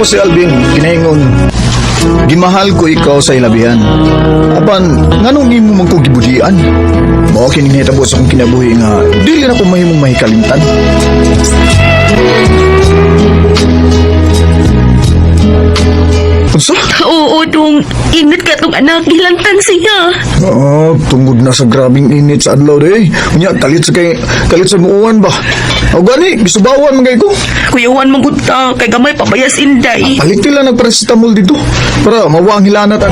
si Alvin, kinaingon, gimahal ko ikaw sa ilabihan. Apan, nganong imo man ko gibudian? Mao kini nahitabo sa akong kinabuhi nga dili na ko mahimong mahikalimtan. Unsa? Oo, dong. Init ka tong anak. Hilangtan siya. Tungod na sa grabing init sa adlaw day. Unya kalit sa muuwan ba? O gani, gisubawan man kay ko. Kuyawan mong gunta. Kay gamay pabayas inday. Palit nila ng paracetamol dito para mawa ang hilanatan.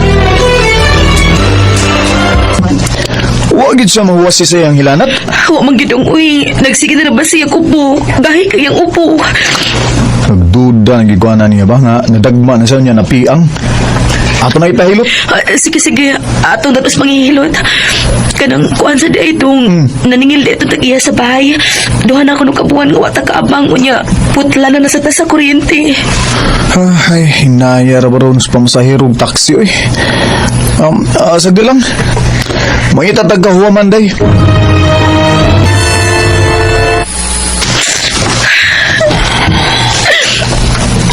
Wa gid siya mahuwasi sa iyang hilanat. Wa man gidong uy. Nagsige na ba siya kupo? Dahil kayang upo. Nagduda ng giguanan niya ba nga nadagma na sa niya na piang. Ato na ipahilot. Sige. Atong datos panghihilot. Kanang kuan sa day itong naningil dito tagiya sa bahay. Duha na ako nung kabuhan nga wata kaabang mo niya. Putla na nasa sa kuryente. Ay, hinaya ra ba ron sa pamasahirong taksi oy. Sagdi lang. Mangita tagkahuwaman day.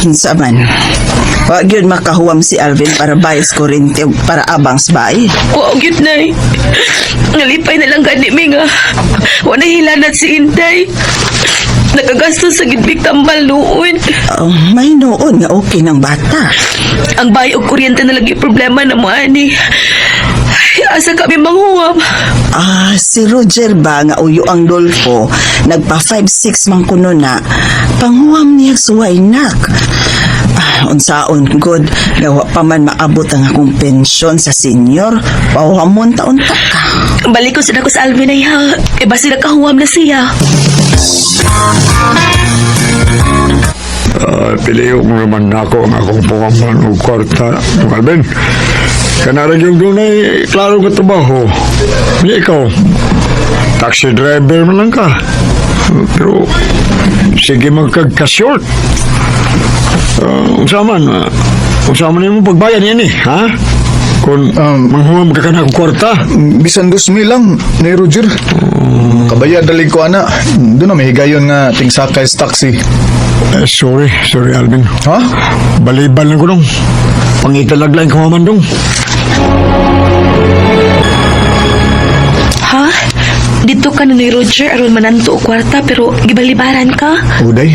Kinsa man. Wa gyud makahuwam si Alvin para bayas kuryente ug para abang sa bahay. Wow, yun na eh. Nalipay na lang gani mi nga. Wala hilanat si Inday. Nagagastos sa gidbig tambal noon. May noon nga okay ng bata. Ang bahay o kuryente na lagi problema na mo ani. Asa kami manghuwam. Si Roger ba nga uyo ang Dolfo, nagpa 5-6 man kuno na, panghuwam niya suway nak. Unsaon good, gawa pa man maabot ang akong pensyon sa senior, pahuamon taon-ta ka. Balik ko sila ko sa Alvin ay ha. E ba sila kahuwam na siya? Piliyo mo naman ako ang akong pangaman o kwarta, Alvin. Kanarang yung doon ay klaro ka trabaho. Hindi ikaw, taxi driver man lang ka. Pero, sige magkagka-short. Unsaman yung pagbayan yan eh, ha? Kung manghuwam ka na akong kwarta. Bisan 2,000 lang ni Roger. Kabayad dalig ko ana. Doon na may higayon nga tingsakay sa taxi. Sorry Alvin. Ha? Balibal lang ko dong. Pangitalag lang ko man dong. Ha? Dito ka na ni Roger aron mananto o kwarta pero gibalibaran ka? Uday,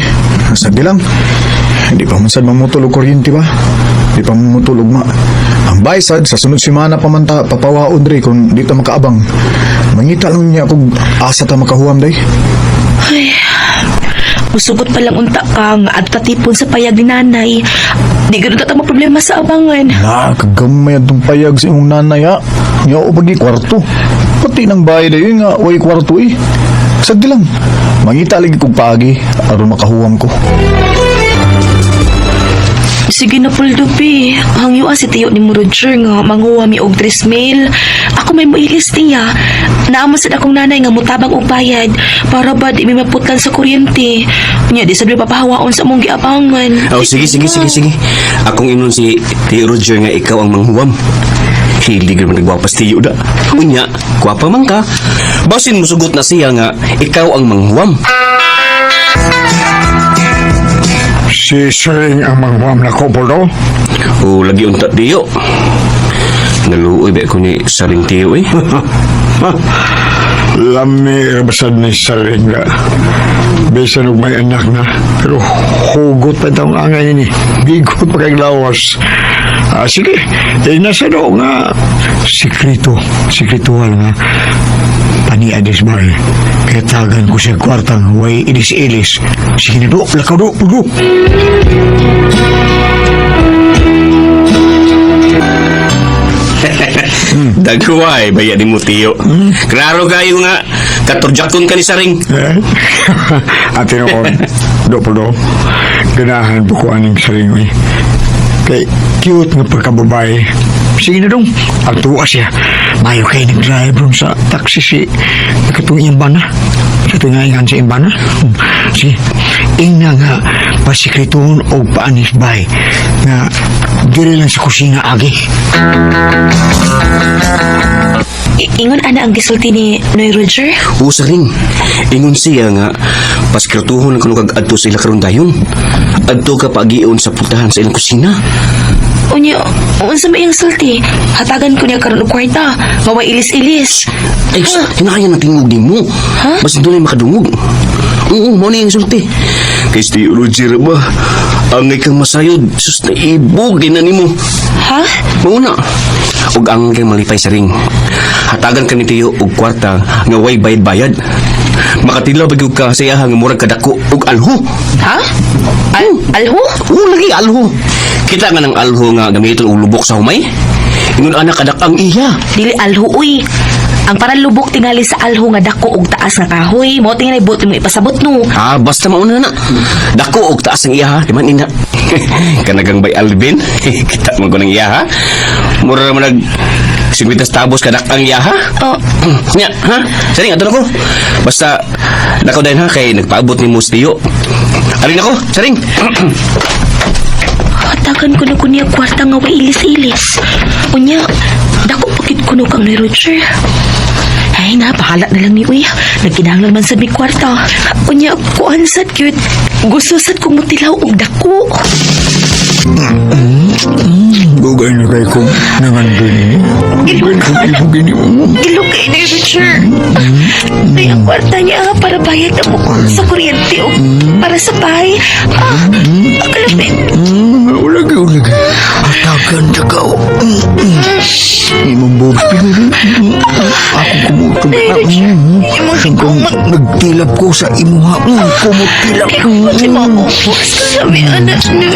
sabi lang. Hindi pa man sad mamutulog kuryente ba? Hindi pa mamutulog ma. Ang baysad sa sunod simana pa man ta papawaon dre kung dito makaabang. Mangita lang niya kung asa ta makahuwam day. Ay, musugot pa lang unta ka nga at tatipon sa payag ni nanay. Di gano'n tatama problema sa abangan. Kagamay ang payag sa iyong nanay ha. Nga o bagi kwarto. Pati ng bahay na yun nga, way kwarto eh. Sagdi lang. Mangita lagi kong pagi aron makahuwam ko. Sige na Puldupi. Hangyo si tiyo ni mo Roger nga manghuwa mi og 3,000. Ako may mailis niya. Naamasad akong nanay nga mutabang og bayad para ba di may maputlan sa kuryente. Nya di sabi papahawaon sa mong giabangan. Sige. Akong inon si Tio Roger nga ikaw ang manghuwam. Hilig naman nagwapas tiyo da. Unya, kwapa man ka. Basin mo sugot na siya nga ikaw ang manghuwam. Si Sering ang manghuwam na ko, Poldo. O lagi unta tiyo. Naluoy ba ko ni Saring Tiyo eh. Lami basad ni Sering nga. Besan og may anak na. Pero hugot pa itong angay ni. Bigot pa kay lawas. Sige, nasa do nga sikritual nga paniadis ba eh. Kaya tagan ko siya kwartang way ilis-ilis. Sige na do, lakaw do, pugo. Dagway, bayad ni mo Tiyo. Klaro kayo nga, katurjakon ka ni Saring. Ate noon, do, ganahan po ko aning Sering eh. Kay cute nga pagkababae. Sige na dong, ang tuwa siya. Mayo kayo nag-drive ron sa taxi si katong imbana. Sa tingayan sa imbana. Sige, ina nga pasikrituhon o paanis bay nga diri lang sa kusina agi. Ingon ana ang gisulti ni Noy Roger? Usa ring. Ingon siya nga paskirtuhon kuno kag adto sa ila karon dayon. Adto ka pagion sa putahan sa ilang kusina. Unya, unsa may iyang sulti? Hatagan ko niya karon og kwarta, nga way ilis-ilis. Ay, hinahaya na tingog din mo. Ha? Basta doon ay makadungog. Oo, mo na yung sulti. Kay si Roger ba? Angay kang masayod. Sus na ibog, ginani mo. Ha? Mauna. Ug ang kang malipay sa ring. Hatagan ka ni Tiyo og kwarta nga way bayad-bayad. Makatilaw bagyog ka sa iya nga murag kadako og alho. Ha? Alho? Oo, lagi alho. Kita nga ng alho nga gamiton og lubok sa humay. Ingon anak kadak ang iya. Dili alho, uy. Ang parang lubok tingali sa alho nga dako og taas nga kahoy. Mo tingnan ibot mo ipasabot no. Ah, basta mauna na. Dako og taas ang iya ha, di man ina. Kanagang bay Alvin. Kita mo ko ng iya ha. Mura naman nag 50 tabos kadak ang iya ha. Oh, Nya, ha? Saring ato na ko. Basta dako din ha kay nagpaabot ni Mustiyo. Arin ako, saring. hatagan ko na ko niya kwarta nga way ilis-ilis. Unya, dako pagit ko no kang ni Roger. Ay na, bahala na lang ni Uy. Nagkinahanglan man sa mi kwarta. Unya, kuan sad cute. Gusto sad kong mutilaw og dako. Bugay na kayo kung nangandoy niya. Bugay na kayo kung gini mo. Ilugay na yung Roger. Ay, ang kwarta niya para bayad na mo sa kuryente o para sa bahay. Akalapin. Ulagi. Atagan na ka. Imong bobi. Ako kumutong. Kung nagtilap ko sa imuha. Kumutilap. Pati mo ako. Sabi, anak niya.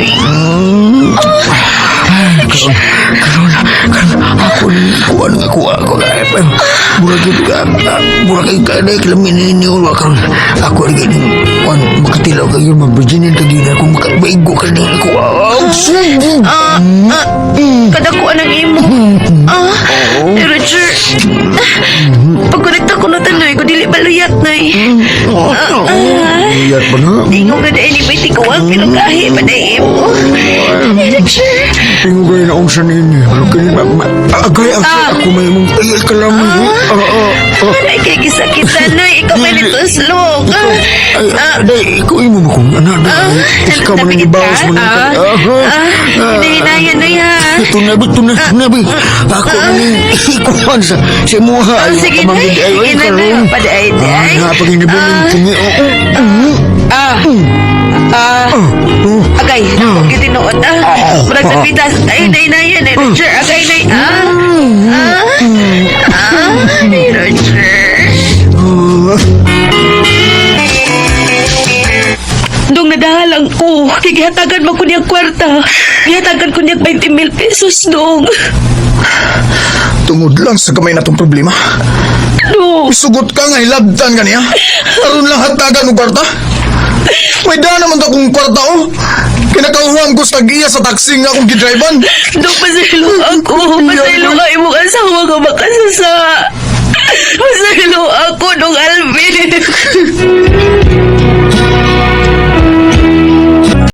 Karon ako ni kuan ako murag ka na kilamin ni ulo karon ako lagi ni kuan makatilaw kayo mabijinin ka gina kung makabaigo ka na ako Kadakuan ang imo. Roger. Pagkurekta ko na tanoy, ko dili baluyat na iyat ba na Tingog na dahil iba'y tikuwang pinugahi pa na imo. Roger. tingog kayo na unsa ninyo agay ako may mong tayal ka lang Ay, kay kisakitan na. Ikaw may nituslog. day ikaw imo mo kung ano ikaw man ang ibawas mo na Hinahinayan na yan. ito na ako na ikuhan sa muha Sige na. Sige na. Paday. pag inibulong tingi Agay, naku, kitinood Murag sa pitas. Ay, nay, Roger. Agay, nay. Roger. Dong nadahalang ko. Kikihatagan mo ko niyang kwarta. Kihatagan ko niyang 20,000 pesos, dong. Tungod lang sa kamay na tong problema. Dong. Sugot ka nga hilabtan ka niya. Karoon lang hatagan ng kwarta. May daan naman akong kwarta oh. Kinakauhan ko sa giya sa taxi nga akong gidrivean. Dong, pasaylo ako. Pasaylo ka imong asawa ka makasasa. Pasaylo ako, Dong Alvin.